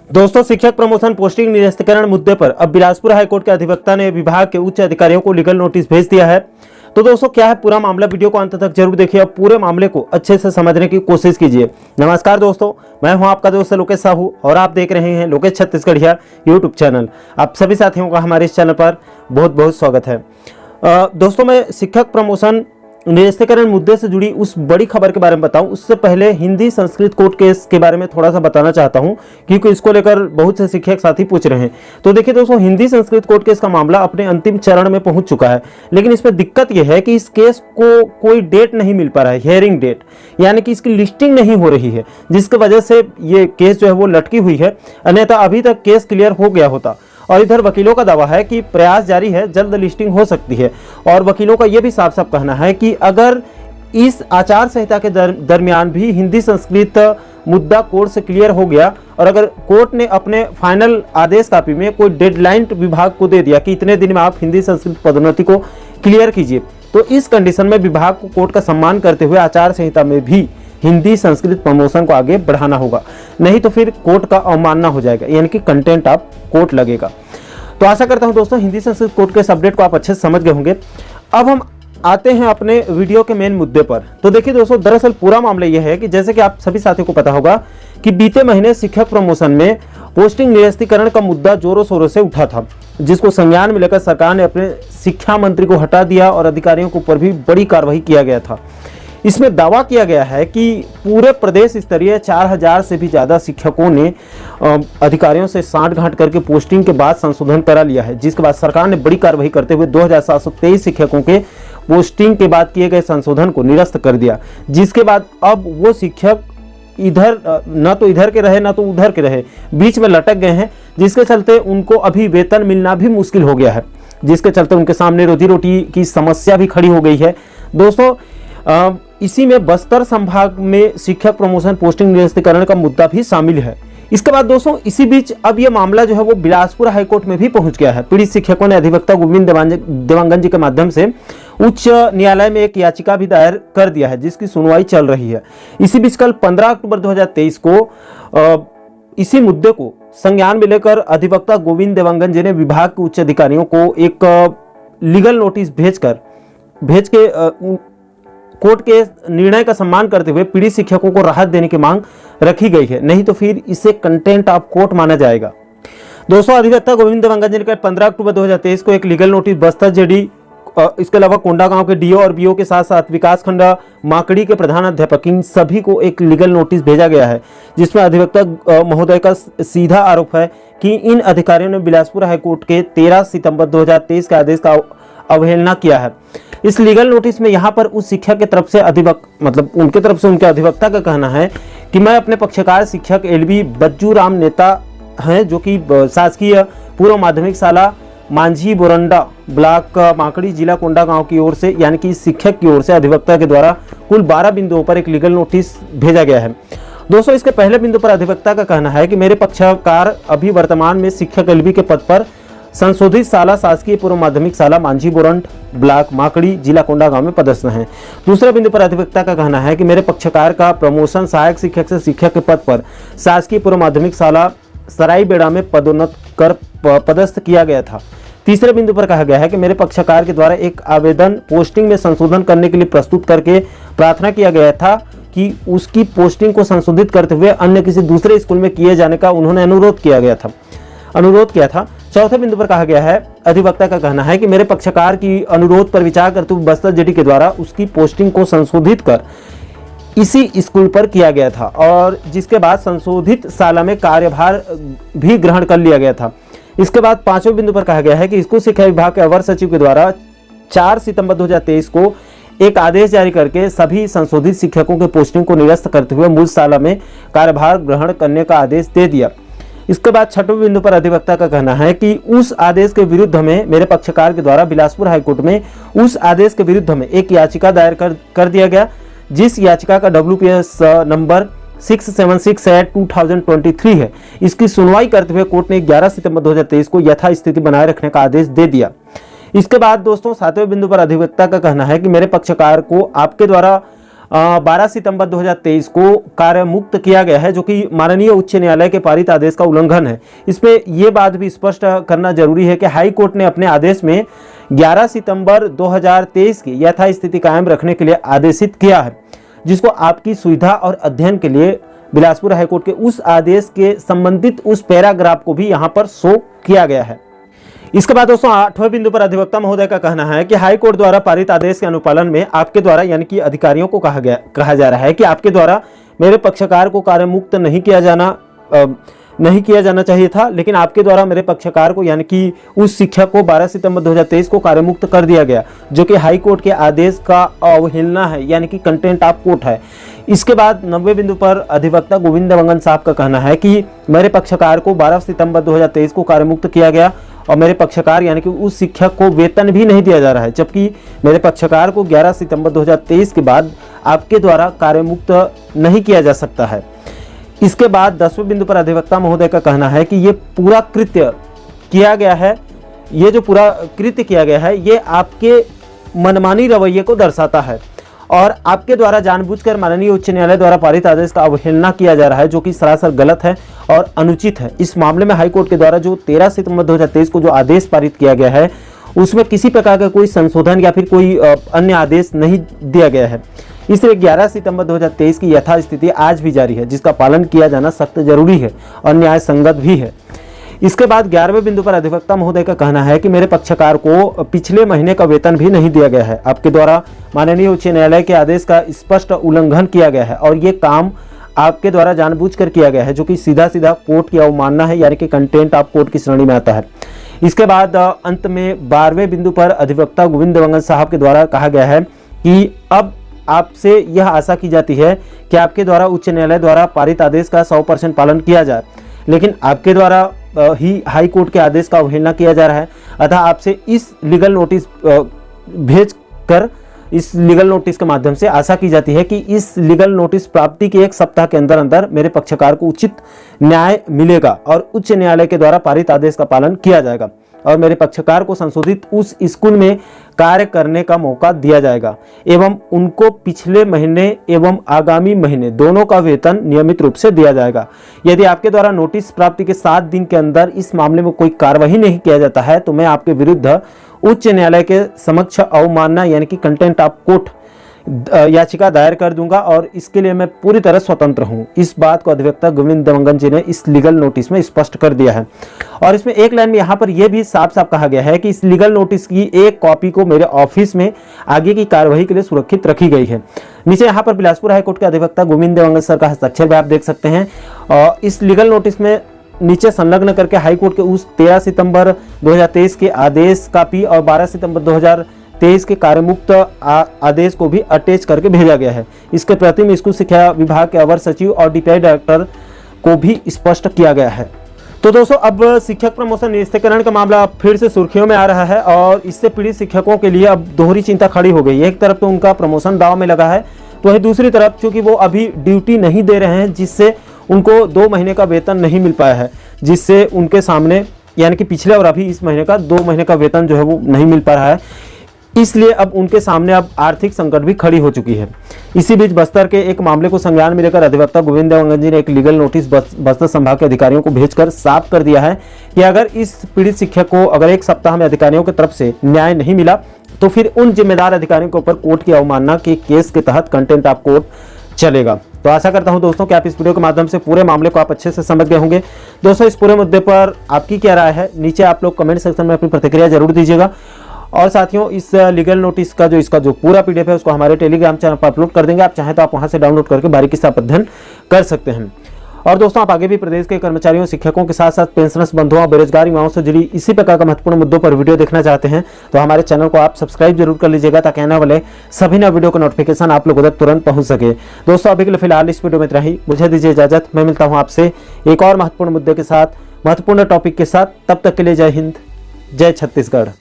दोस्तों, शिक्षक promotion posting निरस्तीकरण मुद्दे पर अब बिलासपुर हाईकोर्ट के अधिवक्ता ने विभाग के उच्च अधिकारियों को लीगल नोटिस भेज दिया है। तो दोस्तों, क्या है पूरा मामला, वीडियो को अंत तक जरूर देखिए और पूरे मामले को अच्छे से समझने की कोशिश कीजिए। नमस्कार दोस्तों, मैं हूं आपका दोस्त लोकेश साहू और आप देख रहे हैं लोकेश छत्तीसगढ़िया यूट्यूब चैनल। आप सभी साथियों का हमारे इस चैनल पर बहुत बहुत स्वागत है। दोस्तों, मैं शिक्षक प्रमोशन निरस्तीकरण मुद्दे से जुड़ी उस बड़ी खबर के बारे में बताऊं, उससे पहले हिंदी संस्कृत कोर्ट केस के बारे में थोड़ा सा बताना चाहता हूं, क्योंकि इसको लेकर बहुत से शिक्षक साथी पूछ रहे हैं। तो देखिए दोस्तों, हिंदी संस्कृत कोर्ट केस का मामला अपने अंतिम चरण में पहुंच चुका है, लेकिन इसमें दिक्कत यह है कि इस केस को कोई डेट नहीं मिल पा रहा है, हियरिंग डेट, यानी कि इसकी लिस्टिंग नहीं हो रही है, जिसकी वजह से ये केस जो है वो लटकी हुई है। अन्यथा अभी तक केस क्लियर हो गया होता। और इधर वकीलों का दावा है कि प्रयास जारी है, जल्द लिस्टिंग हो सकती है। और वकीलों का यह भी साफ साफ कहना है कि अगर इस आचार संहिता के दरमियान भी हिंदी संस्कृत मुद्दा कोर्ट से क्लियर हो गया और अगर कोर्ट ने अपने फाइनल आदेश कॉपी में कोई डेडलाइन विभाग को दे दिया कि इतने दिन में आप हिंदी संस्कृत पदोन्नति को क्लियर कीजिए, तो इस कंडीशन में विभाग को कोर्ट का सम्मान करते हुए आचार संहिता में भी हिंदी संस्कृत प्रमोशन को आगे बढ़ाना होगा, नहीं तो फिर कोर्ट का अवमानना हो जाएगा, यानी कि कंटेंट ऑफ कोर्ट लगेगा। तो आशा करता हूं दोस्तों हिंदी संस्कृत कोर्ट के इस अपडेट को आप अच्छे से समझ गए होंगे। अब हम आते हैं अपने वीडियो के मेन मुद्दे पर। तो देखिए दोस्तों, दरअसल पूरा मामला यह है कि जैसे कि आप सभी साथियों को पता होगा कि बीते महीने शिक्षक प्रमोशन में पोस्टिंग निरस्तीकरण का मुद्दा जोरों शोरों से उठा था, जिसको संज्ञान में लेकर सरकार ने अपने शिक्षा मंत्री को हटा दिया और अधिकारियों के ऊपर भी बड़ी कार्रवाई किया गया था। इसमें दावा किया गया है कि पूरे प्रदेश स्तरीय 4000 से भी ज़्यादा शिक्षकों ने अधिकारियों से सांठ-गांठ करके पोस्टिंग के बाद संशोधन करा लिया है, जिसके बाद सरकार ने बड़ी कार्रवाई करते हुए 2723 शिक्षकों के पोस्टिंग के बाद किए गए संशोधन को निरस्त कर दिया, जिसके बाद अब वो शिक्षक इधर न तो इधर के रहे ना तो उधर के रहे, बीच में लटक गए हैं, जिसके चलते उनको अभी वेतन मिलना भी मुश्किल हो गया है, जिसके चलते उनके सामने रोजी रोटी की समस्या भी खड़ी हो गई है। दोस्तों, इसी में बस्तर संभाग में शिक्षक प्रमोशन पोस्टिंग निरस्तीकरण का मुद्दा भी शामिल है। इसके बाद दोस्तों, इसी बीच अब यह मामला जो है वो बिलासपुर हाईकोर्ट में भी पहुंच गया है। पीड़ित शिक्षकों ने अधिवक्ता गोविंद देवांगन जी के माध्यम से उच्च न्यायालय में एक याचिका भी दायर कर दिया है, जिसकी सुनवाई चल रही है। इसी बीच कल 15 अक्टूबर 2023 को इसी मुद्दे को संज्ञान में लेकर अधिवक्ता गोविंद देवांगन जी ने विभाग के उच्च अधिकारियों को एक लीगल नोटिस भेज के कोर्ट के निर्णय का सम्मान करते हुए पीड़ित शिक्षकों को राहत देने की मांग रखी गई है, नहीं तो फिर इसे कंटेंट ऑफ कोर्ट माना जाएगा। दोस्तों, अधिवक्ता गोविंद देवांगन जी ने 15 अक्टूबर 2023 को एक लीगल नोटिस बस्तर जेडी, इसके अलावा कोंडागांव के डीओ और बीओ के साथ साथ विकासखंड माकड़ी के प्रधान अध्यापक, इन सभी को एक लीगल नोटिस भेजा गया है, जिसमें अधिवक्ता महोदय का सीधा आरोप है कि इन अधिकारियों ने बिलासपुर हाईकोर्ट के 13 सितंबर 2023 के आदेश का अवहेलना किया है। इस लीगल नोटिस में यहाँ पर उस शिक्षक की तरफ से उनके तरफ से उनके अधिवक्ता का कहना है कि मैं अपने पक्षकार शिक्षक एलबी बज्जू राम नेता हैं, जो कि शासकीय पूर्व माध्यमिक शाला मांझी बोरंडा ब्लॉक माकड़ी जिला कोंडागांव की ओर से, यानी कि शिक्षक की ओर से अधिवक्ता के द्वारा कुल 12 बिंदुओं पर एक लीगल नोटिस भेजा गया है। दोस्तों, इसके पहले बिंदु पर अधिवक्ता का कहना है कि मेरे पक्षकार अभी वर्तमान में शिक्षक एलबी के पद पर संशोधित शाला शासकीय पूर्व माध्यमिक शाला मांझी बोरंड ब्लॉक माकड़ी जिला कोंडागांव में पदस्थ हैं। दूसरे बिंदु पर अधिवक्ता का कहना है कि मेरे पक्षकार का प्रमोशन सहायक शिक्षक से शिक्षक के पद पर शासकीय पूर्व माध्यमिक शाला सरायबेड़ा में पदोन्नत कर पदस्थ किया गया था। तीसरे बिंदु पर कहा गया है कि मेरे पक्षकार के द्वारा एक आवेदन पोस्टिंग में संशोधन करने के लिए प्रस्तुत करके प्रार्थना किया गया था कि उसकी पोस्टिंग को संशोधित करते हुए अन्य किसी दूसरे स्कूल में किए जाने का उन्होंने अनुरोध किया था। चौथे बिंदु पर कहा गया है, अधिवक्ता का कहना है कि मेरे पक्षकार की अनुरोध पर विचार करते हुए बस्तर जेडी के द्वारा उसकी पोस्टिंग को संशोधित कर इसी स्कूल पर किया गया था और जिसके बाद संशोधित शाला में कार्यभार भी ग्रहण कर लिया गया था। इसके बाद पांचवें बिंदु पर कहा गया है कि स्कूल शिक्षा विभाग के अवर सचिव के द्वारा 4 सितंबर 2023 को एक आदेश जारी करके सभी संशोधित शिक्षकों के पोस्टिंग को निरस्त करते हुए मूल शाला में कार्यभार ग्रहण करने का आदेश दे दिया। इसके बाद छठवें बिंदु पर अधिवक्ता का कहना है कि उस आदेश के विरुद्ध में मेरे पक्षकार के द्वारा बिलासपुर हाईकोर्ट में उस आदेश के विरुद्ध में एक याचिका दायर कर दिया गया, जिस याचिका का WPS नंबर 676/2023 है। इसकी सुनवाई करते हुए कोर्ट ने 11 सितंबर 2023 को यथास्थिति बनाए रखने का आदेश दे दिया। इसके बाद दोस्तों, 7वें बिंदु पर अधिवक्ता का कहना है कि मेरे पक्षकार को आपके द्वारा 12 सितंबर 2023 को कार्य मुक्त किया गया है, जो कि माननीय उच्च न्यायालय के पारित आदेश का उल्लंघन है। इसमें यह बात भी स्पष्ट करना जरूरी है कि हाई कोर्ट ने अपने आदेश में 11 सितंबर 2023 की यथास्थिति कायम रखने के लिए आदेशित किया है, जिसको आपकी सुविधा और अध्ययन के लिए बिलासपुर हाईकोर्ट के उस आदेश के संबंधित उस पैराग्राफ को भी यहां पर शो किया गया है। इसके बाद दोस्तों 8वें बिंदु पर अधिवक्ता महोदय का कहना है कि हाई कोर्ट द्वारा पारित आदेश के अनुपालन में आपके द्वारा यानी कि अधिकारियों को कहा जा रहा है कि आपके द्वारा मेरे पक्षकार को कार्य मुक्त नहीं किया जाना चाहिए था, लेकिन आपके द्वारा मेरे पक्षकार को यानी कि उस शिक्षक को 12 सितंबर 2023 को कार्य मुक्त कर दिया गया, जो कि हाई कोर्ट के आदेश का अवहेलना है, यानी कि कंटेंट ऑफ कोर्ट है। इसके बाद 90वें बिंदु पर अधिवक्ता गोविंद देवंगन साहब का कहना है कि मेरे पक्षकार को 12 सितंबर 2023 को कार्य मुक्त किया गया और मेरे पक्षकार यानी कि उस शिक्षक को वेतन भी नहीं दिया जा रहा है, जबकि मेरे पक्षकार को 11 सितंबर 2023 के बाद आपके द्वारा कार्य मुक्त नहीं किया जा सकता है। इसके बाद 10वें बिंदु पर अधिवक्ता महोदय का कहना है कि ये पूरा कृत्य किया गया है, ये जो पूरा कृत्य किया गया है ये आपके मनमानी रवैये को दर्शाता है और आपके द्वारा जानबूझकर माननीय उच्च न्यायालय द्वारा पारित आदेश का अवहेलना किया जा रहा है, जो कि सरासर गलत है और अनुचित है। इस मामले में हाईकोर्ट के द्वारा जो 13 सितंबर 2023 को जो आदेश पारित किया गया है उसमें किसी प्रकार का कोई संशोधन या फिर कोई अन्य आदेश नहीं दिया गया है, इसलिए 11 सितंबर 2023 की यथास्थिति आज भी जारी है, जिसका पालन किया जाना सख्त जरूरी है और न्याय संगत भी है। इसके बाद 11वें बिंदु पर अधिवक्ता महोदय का कहना है कि मेरे पक्षकार को पिछले महीने का वेतन भी नहीं दिया गया है। आपके द्वारा माननीय उच्च न्यायालय के आदेश का स्पष्ट उल्लंघन किया गया है और ये काम आपके द्वारा जानबूझकर किया गया है, जो कि सीधा सीधा कोर्ट की अवमानना है, यानी कि कंटेंट ऑफ कोर्ट की श्रेणी में आता है। इसके बाद अंत में 12वें बिंदु पर अधिवक्ता गोविंद देवंगन साहब के द्वारा कहा गया है कि अब आपसे यह आशा की जाती है कि आपके द्वारा उच्च न्यायालय द्वारा पारित आदेश का 100% पालन किया जाए, लेकिन आपके द्वारा ही हाई कोर्ट के आदेश का अवहेलना किया जा रहा है। अतः आपसे इस लीगल नोटिस भेजकर इस लीगल नोटिस के माध्यम से आशा की जाती है कि इस लीगल नोटिस प्राप्ति के 1 सप्ताह के अंदर अंदर मेरे पक्षकार को उचित न्याय मिलेगा और उच्च न्यायालय के द्वारा पारित आदेश का पालन किया जाएगा और मेरे पक्षकार को संशोधित उस स्कूल में कार्य करने का मौका दिया जाएगा एवं उनको पिछले महीने एवं आगामी महीने दोनों का वेतन नियमित रूप से दिया जाएगा। यदि आपके द्वारा नोटिस प्राप्ति के 7 दिन के अंदर इस मामले में कोई कार्रवाई नहीं किया जाता है तो मैं आपके विरुद्ध उच्च न्यायालय के समक्ष अवमानना यानी कि कंटेंट ऑफ कोर्ट याचिका दायर कर दूंगा और इसके लिए मैं पूरी तरह स्वतंत्र हूं। इस बात को अधिवक्ता गोविंद देवंगन जी ने इस लीगल नोटिस में स्पष्ट कर दिया है और इसमें एक लाइन में यहां पर यह भी साफ साफ कहा गया है कि इस लीगल नोटिस की एक कॉपी को मेरे ऑफिस में आगे की कार्यवाही के लिए सुरक्षित रखी गई है। नीचे यहाँ पर बिलासपुर हाईकोर्ट के अधिवक्ता गोविंद देवंगन सर का हस्ताक्षर भी आप देख सकते हैं और इस लीगल नोटिस में नीचे संलग्न करके हाईकोर्ट के उस 13 सितंबर 2023 के आदेश कॉपी और 12 सितंबर 2023 के कार्यमुक्त आदेश को भी अटैच करके भेजा गया है। इसके प्रतिम स्कूल शिक्षा विभाग के अवर सचिव और डीपीआई डायरेक्टर को भी स्पष्ट किया गया है। तो दोस्तों अब शिक्षक प्रमोशन निरस्तीकरण का मामला फिर से सुर्खियों में आ रहा है और इससे पीड़ित शिक्षकों के लिए अब दोहरी चिंता खड़ी हो गई है। एक तरफ तो उनका प्रमोशन दांव में लगा है, तो वही दूसरी तरफ चूंकि वो अभी ड्यूटी नहीं दे रहे हैं, जिससे उनको 2 महीने का वेतन नहीं मिल पाया है, जिससे उनके सामने यानी कि पिछले और अभी इस महीने का 2 महीने का वेतन जो है वो नहीं मिल पा रहा है, इसलिए अब उनके सामने अब आर्थिक संकट भी खड़ी हो चुकी है। इसी बीच बस्तर के एक मामले को संज्ञान में लेकर अधिवक्ता गोविंद देवंगन जी ने एक लीगल नोटिस बस्तर संभाग के अधिकारियों को भेजकर साफ कर दिया है कि अगर इस पीड़ित शिक्षक को अगर 1 सप्ताह में अधिकारियों की तरफ से न्याय नहीं मिला तो फिर उन जिम्मेदार अधिकारियों के ऊपर कोर्ट की अवमानना के केस के तहत कंटेंट ऑफ कोर्ट चलेगा। तो आशा करता हूं दोस्तों कि आप इस वीडियो के माध्यम से पूरे मामले को आप अच्छे से समझ गए होंगे। दोस्तों इस पूरे मुद्दे पर आपकी क्या राय है, नीचे आप लोग कमेंट सेक्शन में अपनी प्रतिक्रिया जरूर दीजिएगा और साथियों इस लीगल नोटिस का इसका जो पूरा पीडीएफ है उसको हमारे टेलीग्राम चैनल पर अपलोड कर देंगे। आप चाहें तो आप वहां से डाउनलोड करके बारीकी से आप अध्ययन कर सकते हैं। और दोस्तों आप आगे भी प्रदेश के कर्मचारियों, शिक्षकों के साथ साथ पेंशनर्स बंधुओं और बेरोजगार युवाओं से जुड़ी इसी प्रकार का महत्वपूर्ण मुद्दों पर वीडियो देखना चाहते हैं तो हमारे चैनल को आप सब्सक्राइब जरूर कर लीजिएगा ताकि आने वाले सभी नए वीडियो का नोटिफिकेशन आप लोगों तक तुरंत पहुंच सके। दोस्तों अभी के लिए फिलहाल इस वीडियो में इतना ही, मुझे दीजिए इजाजत। मैं मिलता हूं आपसे एक और महत्वपूर्ण मुद्दे के साथ, महत्वपूर्ण टॉपिक के साथ। तब तक के लिए जय हिंद, जय छत्तीसगढ़।